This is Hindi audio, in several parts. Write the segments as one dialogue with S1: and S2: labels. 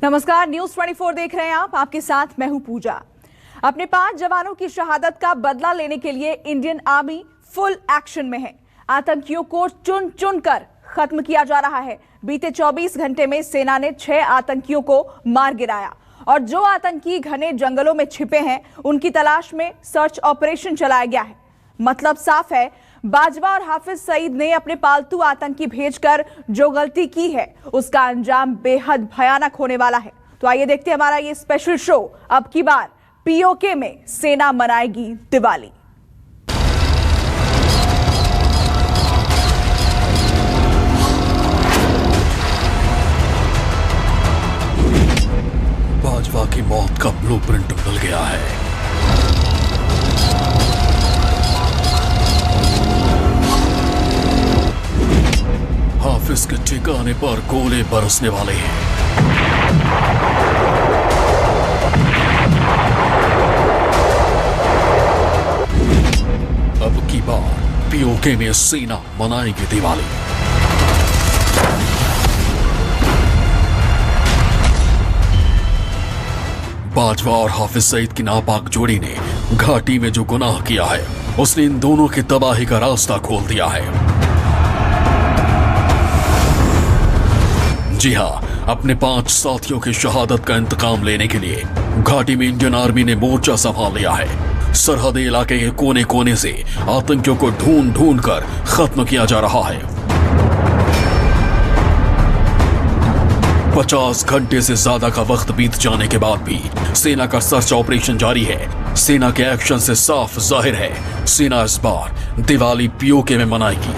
S1: नमस्कार, न्यूज 24 देख रहे हैं आप। आपके साथ मैं हूं पूजा। अपने 5 जवानों की शहादत का बदला लेने के लिए इंडियन आर्मी फुल एक्शन में है। आतंकियों को चुन चुन कर खत्म किया जा रहा है। बीते 24 घंटे में सेना ने 6 आतंकियों को मार गिराया और जो आतंकी घने जंगलों में छिपे हैं उनकी तलाश में सर्च ऑपरेशन चलाया गया है। मतलब साफ है, बाजवा और हाफिज सईद ने अपने पालतू आतंकी भेजकर जो गलती की है उसका अंजाम बेहद भयानक होने वाला है। तो आइए देखते हैं हमारा ये स्पेशल शो। अब की बार पीओके में सेना मनाएगी दिवाली।
S2: बाजवा की मौत का ब्लूप्रिंट मिल गया है। हाफिज के ठिकाने पर गोले बरसने वाले हैं। अब की बार पीओके में सेना मनाएगी दिवाली। बाजवा और हाफिज सईद की नापाक जोड़ी ने घाटी में जो गुनाह किया है उसने इन दोनों की तबाही का रास्ता खोल दिया है। जी हां, अपने 5 साथियों की शहादत का इंतकाम लेने के लिए घाटी में इंडियन आर्मी ने मोर्चा संभाल लिया है। सरहदी इलाके के कोने कोने से आतंकियों को ढूंढ ढूंढ कर खत्म किया जा रहा है। 50 घंटे से ज्यादा का वक्त बीत जाने के बाद भी सेना का सर्च ऑपरेशन जारी है। सेना के एक्शन से साफ जाहिर है, सेना इस बार दिवाली पीओके में मनाएगी।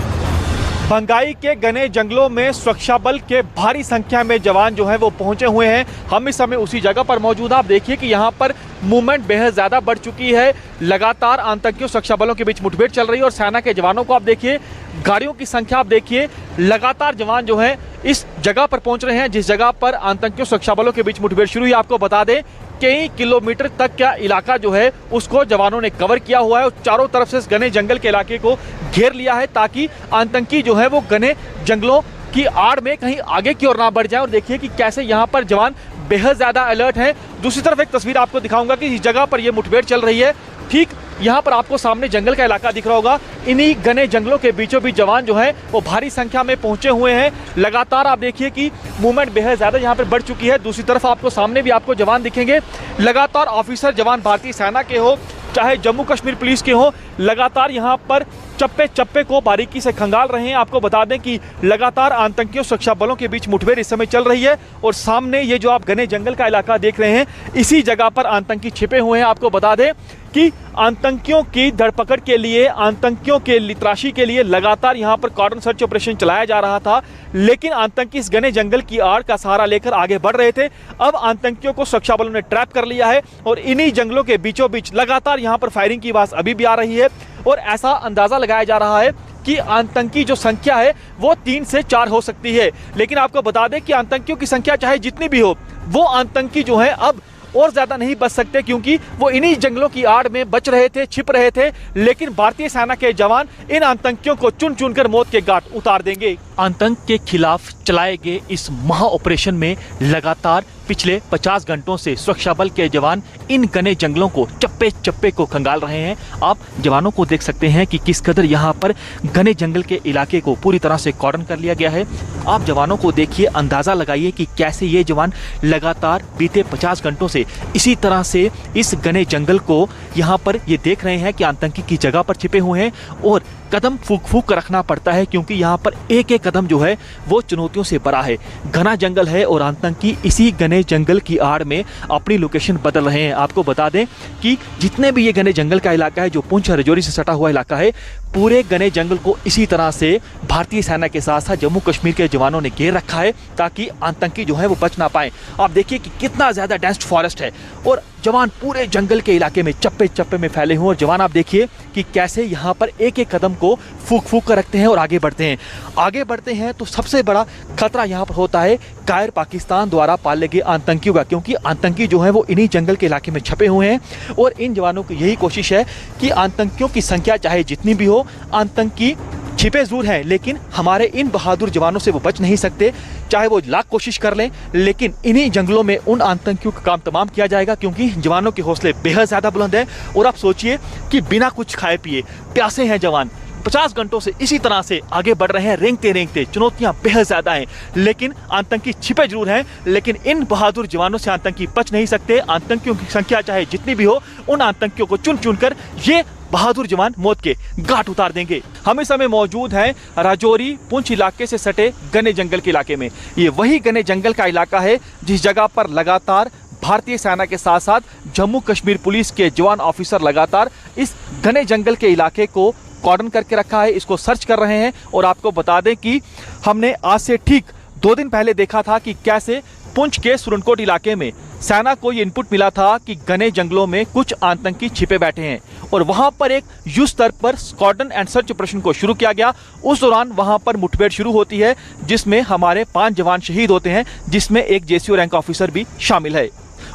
S3: बंगाई के घने जंगलों में सुरक्षा बल के भारी संख्या में जवान जो हैं वो पहुंचे हुए हैं। हम इस समय उसी जगह पर मौजूद हैं। आप देखिए कि यहाँ पर मूवमेंट बेहद ज़्यादा बढ़ चुकी है। लगातार आतंकियों सुरक्षा बलों के बीच मुठभेड़ चल रही है और सेना के जवानों को आप देखिए, गाड़ियों की संख्या आप देखिए, लगातार जवान जो हैं इस जगह पर पहुंच रहे हैं जिस जगह पर आतंकियों सुरक्षा बलों के बीच मुठभेड़ शुरू हुई। आपको बता दें, कई किलोमीटर तक का इलाका जो है उसको जवानों ने कवर किया हुआ है और चारों तरफ से इस घने जंगल के इलाके को घेर लिया है ताकि आतंकी जो है वो घने जंगलों की आड़ में कहीं आगे की ओर ना बढ़ जाए। और देखिए कि कैसे यहाँ पर जवान बेहद ज्यादा अलर्ट हैं। दूसरी तरफ एक तस्वीर आपको दिखाऊंगा कि इस जगह पर यह मुठभेड़ चल रही है। ठीक यहाँ पर आपको सामने जंगल का इलाका दिख रहा होगा। इन्हीं घने जंगलों के बीचों बीच जवान जो हैं वो भारी संख्या में पहुंचे हुए हैं। लगातार आप देखिए कि मूवमेंट बेहद ज़्यादा यहाँ पर बढ़ चुकी है। दूसरी तरफ आपको सामने भी आपको जवान दिखेंगे। लगातार ऑफिसर जवान भारतीय सेना के हो चाहे जम्मू कश्मीर पुलिस के हो, लगातार यहाँ पर चप्पे चप्पे को बारीकी से खंगाल रहे हैं। आपको बता दें कि लगातार आतंकियों सुरक्षा बलों के बीच मुठभेड़ इस समय चल रही है और सामने ये जो आप घने जंगल का इलाका देख रहे हैं इसी जगह पर आतंकी छिपे हुए हैं। आपको बता दें कि आतंकियों की धरपकड़ के लिए, आतंकियों के तलाशी के लिए लगातार यहाँ पर कॉर्डन सर्च ऑपरेशन चलाया जा रहा था, लेकिन आतंकी इस घने जंगल की आड़ का सहारा लेकर आगे बढ़ रहे थे। अब आतंकियों को सुरक्षा बलों ने ट्रैप कर लिया है और इन्हीं जंगलों के बीचों बीच लगातार यहाँ पर फायरिंग की आवाज अभी भी आ रही है और ऐसा अंदाजा लगाया जा रहा है कि आतंकी जो संख्या है वो 3 से 4 हो सकती है। लेकिन आपको बता दें कि आतंकियों की संख्या चाहे जितनी भी हो, वो आतंकी जो है अब और ज्यादा नहीं बच सकते क्योंकि वो इन्हीं जंगलों की आड़ में बच रहे थे, छिप रहे थे। लेकिन भारतीय सेना के जवान इन आतंकियों को चुन चुनकर मौत के घाट उतार देंगे। आतंक के खिलाफ चलाए गए इस महा ऑपरेशन में लगातार पिछले 50 घंटों से सुरक्षा बल के जवान इन घने जंगलों को चप्पे चप्पे को खंगाल रहे हैं। आप जवानों को देख सकते हैं कि किस कदर यहाँ पर घने जंगल के इलाके को पूरी तरह से कॉर्डन कर लिया गया है। आप जवानों को देखिए, अंदाजा लगाइए कि कैसे ये जवान लगातार बीते 50 घंटों से इसी तरह से इस घने जंगल को यहाँ पर ये देख रहे हैं कि आतंकी की जगह पर छिपे हुए हैं और कदम फूक फूक कर रखना पड़ता है क्योंकि यहाँ पर एक एक कदम जो है वो चुनौतियों से भरा है। घना जंगल है और आतंकी इसी घने जंगल की आड़ में अपनी लोकेशन बदल रहे हैं। आपको बता दें कि जितने भी ये घने जंगल का इलाका है जो पुंछ राजौरी से सटा हुआ इलाका है, पूरे घने जंगल को इसी तरह से भारतीय सेना के साथ साथ जम्मू कश्मीर के जवानों ने घेर रखा है ताकि आतंकी जो है वो बच ना पाए। आप देखिए कि कितना ज़्यादा डेंस फॉरेस्ट है और जवान पूरे जंगल के इलाके में चप्पे चप्पे में फैले हुए और जवान आप देखिए कि कैसे यहाँ पर एक एक कदम को फूक फूक कर रखते हैं और आगे बढ़ते हैं। आगे बढ़ते हैं तो सबसे बड़ा खतरा यहाँ पर होता है कायर पाकिस्तान द्वारा पाले गए आतंकियों का, क्योंकि आतंकी जो है वो इन्हीं जंगल के इलाके में छपे हुए हैं और इन जवानों की यही कोशिश है कि आतंकियों की संख्या चाहे जितनी भी हो, आतंकी छिपे जरूर हैं, लेकिन हमारे इन बहादुर जवानों से वो बच नहीं सकते, चाहे वो लाख कोशिश कर लें। लेकिन इन्हीं जंगलों में उन आतंकियों का काम तमाम किया जाएगा, क्योंकि जवानों के हौसले बेहद ज़्यादा बुलंद हैं। और आप सोचिए कि बिना कुछ खाए पिए प्यासे हैं जवान, 50 घंटों से इसी तरह से आगे बढ़ रहे हैं, रेंगते रेंगते। चुनौतियां बेहद ज्यादा हैं, लेकिन आतंकी छिपे जरूर हैं, लेकिन इन बहादुर जवानों से आतंकी बच नहीं सकते। आतंकियों की संख्या चाहे जितनी भी हो, उन आतंकियों को चुन चुनकर ये बहादुर जवान मौत के घाट उतार देंगे। हम इस समय मौजूद हैं राजौरी पुंछ इलाके से सटे घने जंगल के इलाके में। ये वही घने जंगल का इलाका है जिस जगह पर लगातार भारतीय सेना के साथ साथ जम्मू कश्मीर पुलिस के जवान ऑफिसर लगातार इस घने जंगल के इलाके को कॉर्डन करके रखा है, इसको सर्च कर रहे हैं। और आपको बता दें कि हमने आज से ठीक 2 दिन पहले देखा था कि कैसे पुंछ के सुरनकोट इलाके में सेना को ये इनपुट मिला था कि घने जंगलों में कुछ आतंकी छिपे बैठे हैं, और वहां पर एक युद्ध स्तर पर कॉर्डन एंड सर्च ऑपरेशन को शुरू किया गया। उस दौरान वहां पर मुठभेड़ शुरू होती है, जिसमें हमारे 5 जवान शहीद होते हैं, जिसमें एक जेसीओ रैंक ऑफिसर भी शामिल है।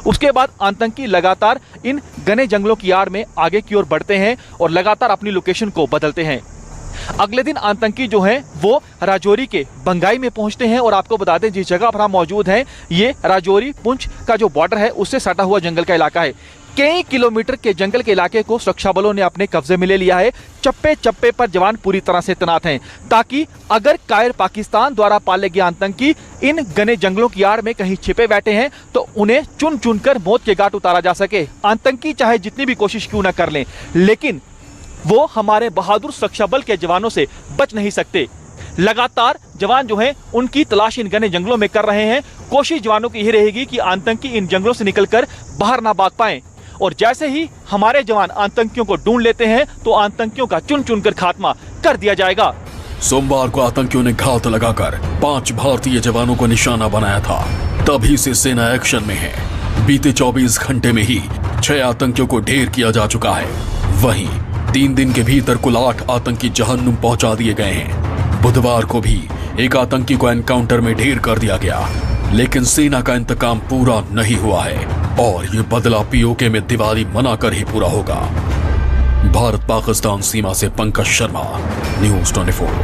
S3: उसके बाद आतंकी लगातार इन घने जंगलों की आड़ में आगे की ओर बढ़ते हैं और लगातार अपनी लोकेशन को बदलते हैं। अगले दिन आतंकी जो हैं वो राजौरी के बंगाई में पहुंचते हैं। और आपको बता दें, जिस जगह पर हम मौजूद हैं ये राजौरी पुंछ का जो बॉर्डर है उससे सटा हुआ जंगल का इलाका है। कई किलोमीटर के जंगल के इलाके को सुरक्षा बलों ने अपने कब्जे में ले लिया है। चप्पे चप्पे पर जवान पूरी तरह से तैनात हैं, ताकि अगर कायर पाकिस्तान द्वारा पाले गए आतंकी इन घने जंगलों की आड़ में कहीं छिपे बैठे हैं तो उन्हें चुन चुन कर मौत के घाट उतारा जा सके। आतंकी चाहे जितनी भी कोशिश क्यों न कर लें, लेकिन वो हमारे बहादुर सुरक्षा बल के जवानों से बच नहीं सकते। लगातार जवान जो हैं उनकी तलाश इन घने जंगलों में कर रहे हैं। कोशिश जवानों की यही रहेगी कि आतंकी इन जंगलों से निकलकर बाहर ना भाग पाएं। और जैसे ही हमारे जवान आतंकियों को ढूंढ लेते हैं तो आतंकियों का चुन चुन कर खात्मा कर दिया जाएगा।
S2: सोमवार को आतंकियों ने घात लगाकर 5 भारतीय जवानों को निशाना बनाया था। तभी से सेना एक्शन में है। बीते 24 घंटे में ही 6 आतंकियों को ढेर किया जा चुका है। वहीं 3 दिन के भीतर कुल 8 आतंकी जहन्नुम पहुंचा दिए गए हैं। बुधवार को भी एक आतंकी को एनकाउंटर में ढेर कर दिया गया, लेकिन सेना का इंतकाम पूरा नहीं हुआ है और ये बदला पीओके में दिवाली मनाकर ही पूरा होगा। भारत पाकिस्तान सीमा से पंकज शर्मा, न्यूज़ 24।